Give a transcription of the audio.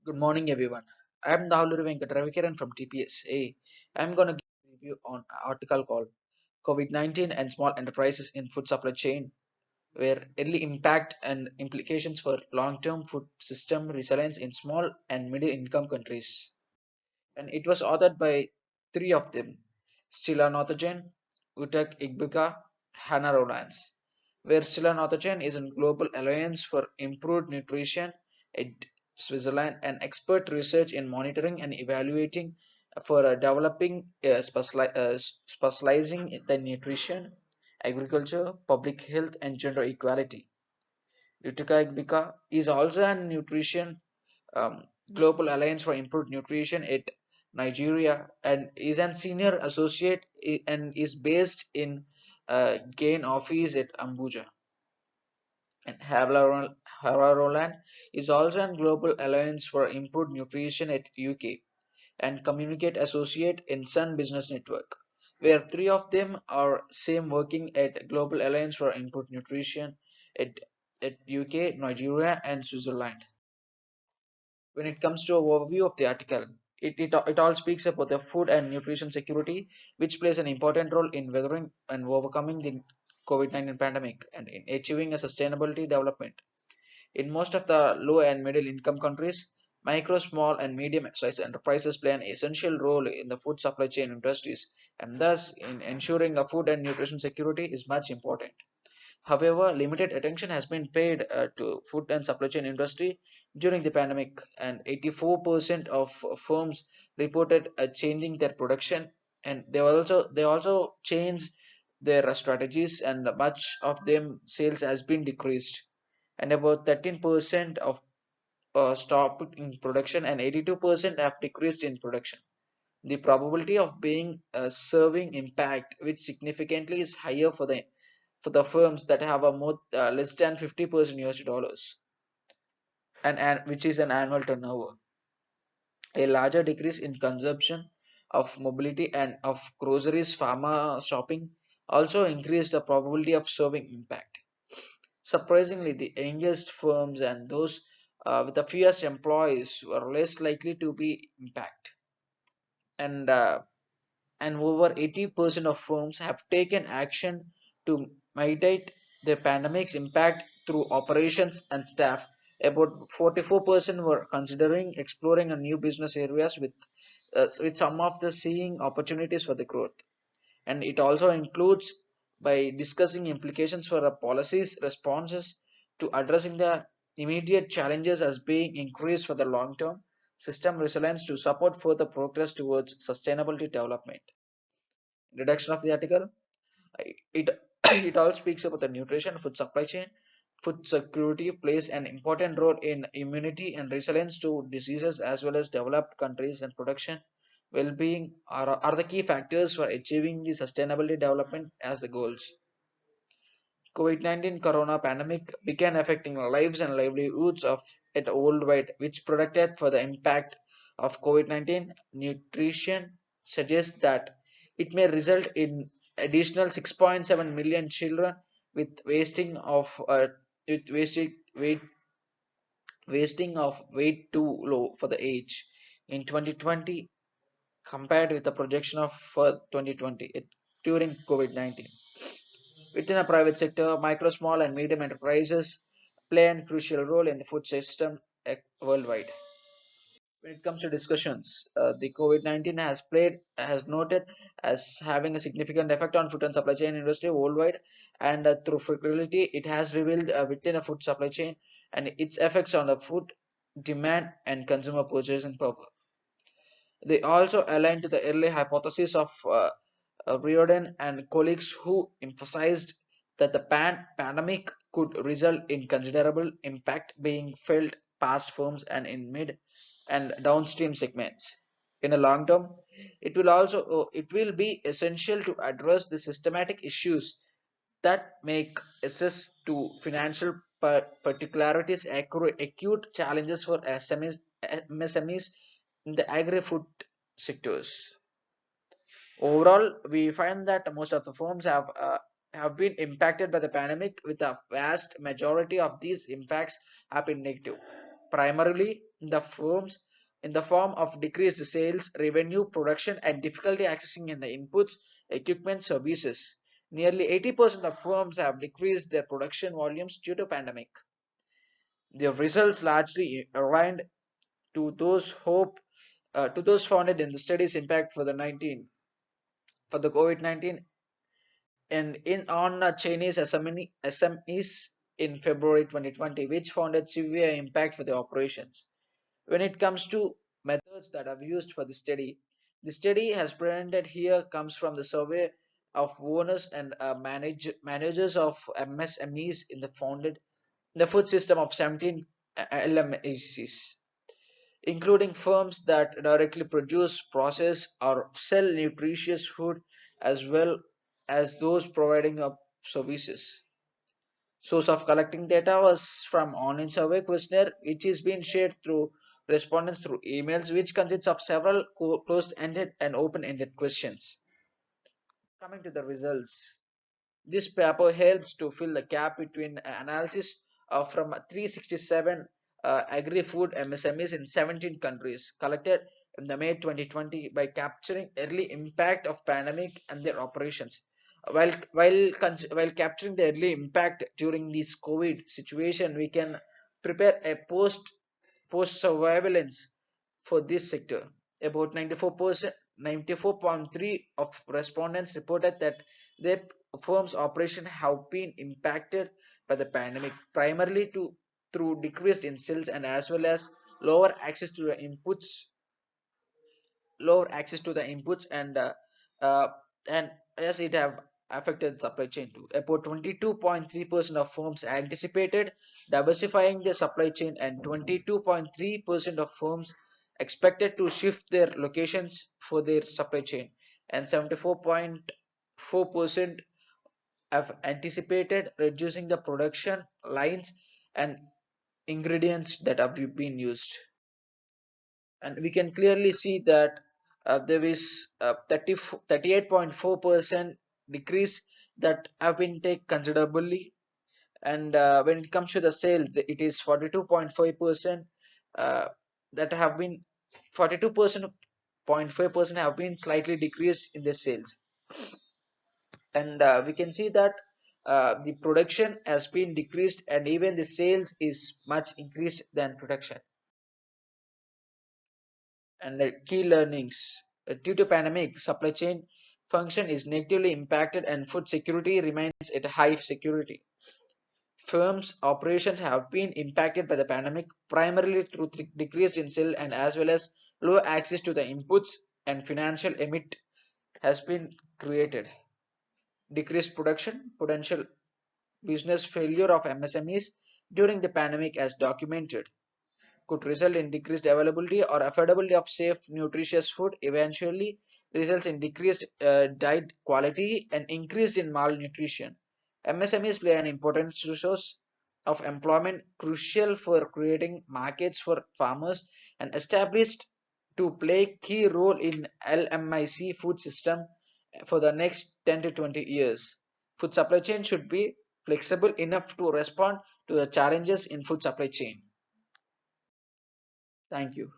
Good morning, everyone. I am D.V.Ravikiran from TPSA. I am going to give a review on an article called COVID-19 and Small Enterprises in Food Supply Chain, where early impact and implications for long-term food system resilience in small and middle-income countries. And it was authored by three of them, Stella Nordhagen, Uduak Igbeka, Hannah Rowlands, where Stella Nordhagen is a global alliance for improved nutrition at Switzerland and expert research in monitoring and evaluating for developing specializing in the nutrition, agriculture, public health, and gender equality. Uduak Igbeka is also a nutrition um, Global Alliance for Improved Nutrition at Nigeria and is an senior associate and is based in Gain office at Abuja. And Hara Roland is also a Global Alliance for Improved Nutrition at UK and Communicate Associate in Sun Business Network, where three of them are same working at Global Alliance for Improved Nutrition at, at UK, Nigeria, and Switzerland. When it comes to an overview of the article, it all speaks about the food and nutrition security, which plays an important role in weathering and overcoming the COVID-19 pandemic and in achieving a sustainability development. In most of the low and middle income countries, micro, small, and medium sized enterprises play an essential role in the food supply chain industries, and thus in ensuring a food and nutrition security is much important. However, limited attention has been paid to food and supply chain industry during the pandemic, and 84% of firms reported changing their production, and they also changed their strategies, and much of them sales has been decreased, and about 13% of stopped in production, and 82% have decreased in production. The probability of being serving impact, which significantly is higher for the firms that have a more less than 50% US dollars and which is an annual turnover. A larger decrease in consumption of mobility and of groceries pharma shopping also increased the probability of serving impact. Surprisingly, the youngest firms and those with the fewest employees were less likely to be impact, and over 80% of firms have taken action to mitigate the pandemic's impact through operations and staff. About 44% were considering exploring a new business areas with some of the seeing opportunities for the growth. And it also includes by discussing implications for the policies responses to addressing the immediate challenges as being increased for the long term system resilience to support further progress towards sustainability development. Introduction of the article. It it all speaks about the nutrition food supply chain. Food security plays an important role in immunity and resilience to diseases as well as developed countries, and production well-being are the key factors for achieving the sustainability development as the goals. COVID-19 corona pandemic began affecting lives and livelihoods of it worldwide, which predicted for the impact of COVID-19 nutrition suggests that it may result in additional 6.7 million children with wasting of with wasting of weight too low for the age in 2020 compared with the projection of for 2020 during COVID-19. Within a private sector, micro, small, and medium enterprises play a crucial role in the food system worldwide. When it comes to discussions, the COVID-19 has noted as having a significant effect on food and supply chain industry worldwide, and through fragility, it has revealed within a food supply chain and its effects on the food demand and consumer purchasing power. They also align to the early hypothesis of Riordan and colleagues who emphasized that the pandemic could result in considerable impact being felt past firms and in mid and downstream segments. In the long term, it will be essential to address the systematic issues that make access to financial particularities acute challenges for MSMEs in the agri-food sectors. Overall, we find that most of the firms have been impacted by the pandemic, with a vast majority of these impacts have been negative. primarily in the form of decreased sales, revenue, production, and difficulty accessing in the inputs, equipment, services. Nearly 80% of firms have decreased their production volumes due to pandemic. The results largely aligned to those founded in the study's impact for the COVID-19 and in on Chinese SMEs in February 2020, which found a severe impact for the operations. When it comes to methods that are used for the study has presented here comes from the survey of owners and managers of MSMEs in the food system of 17 LMECs, including firms that directly produce, process, or sell nutritious food as well as those providing up services. Source of collecting data was from online survey questionnaire, which is being shared through respondents through emails, which consists of several closed-ended and open-ended questions. Coming to the results, this paper helps to fill the gap between analysis from 367 agri-food MSMEs in 17 countries collected in the May 2020 by capturing early impact of pandemic and their operations. While capturing the early impact during this COVID situation, we can prepare a post surveillance for this sector. About 94.3 of respondents reported that their firm's operation have been impacted by the pandemic, primarily through decreased in sales and as well as lower access to the inputs lower access to the inputs and as it have affected supply chain too. About 22.3% of firms anticipated diversifying their supply chain and 22.3% of firms expected to shift their locations for their supply chain and 74.4% have anticipated reducing the production lines and ingredients that have been used. And we can clearly see that there is 38.4% decrease that have been taken considerably, and when it comes to the sales it is 42.5% that have been 42.5% have been slightly decreased in the sales, and we can see that the production has been decreased and even the sales is much increased than production. And key learnings. Due to pandemic, supply chain function is negatively impacted and food security remains at high security. Firms' operations have been impacted by the pandemic primarily through decrease in sale and as well as low access to the inputs and financial emit has been created. Decreased production, potential business failure of MSMEs during the pandemic as documented could result in decreased availability or affordability of safe, nutritious food, eventually results in decreased diet quality and increase in malnutrition. MSMEs play an important resource of employment crucial for creating markets for farmers and established to play key role in LMIC food system for the next 10 to 20 years. Food supply chain should be flexible enough to respond to the challenges in food supply chain. Thank you.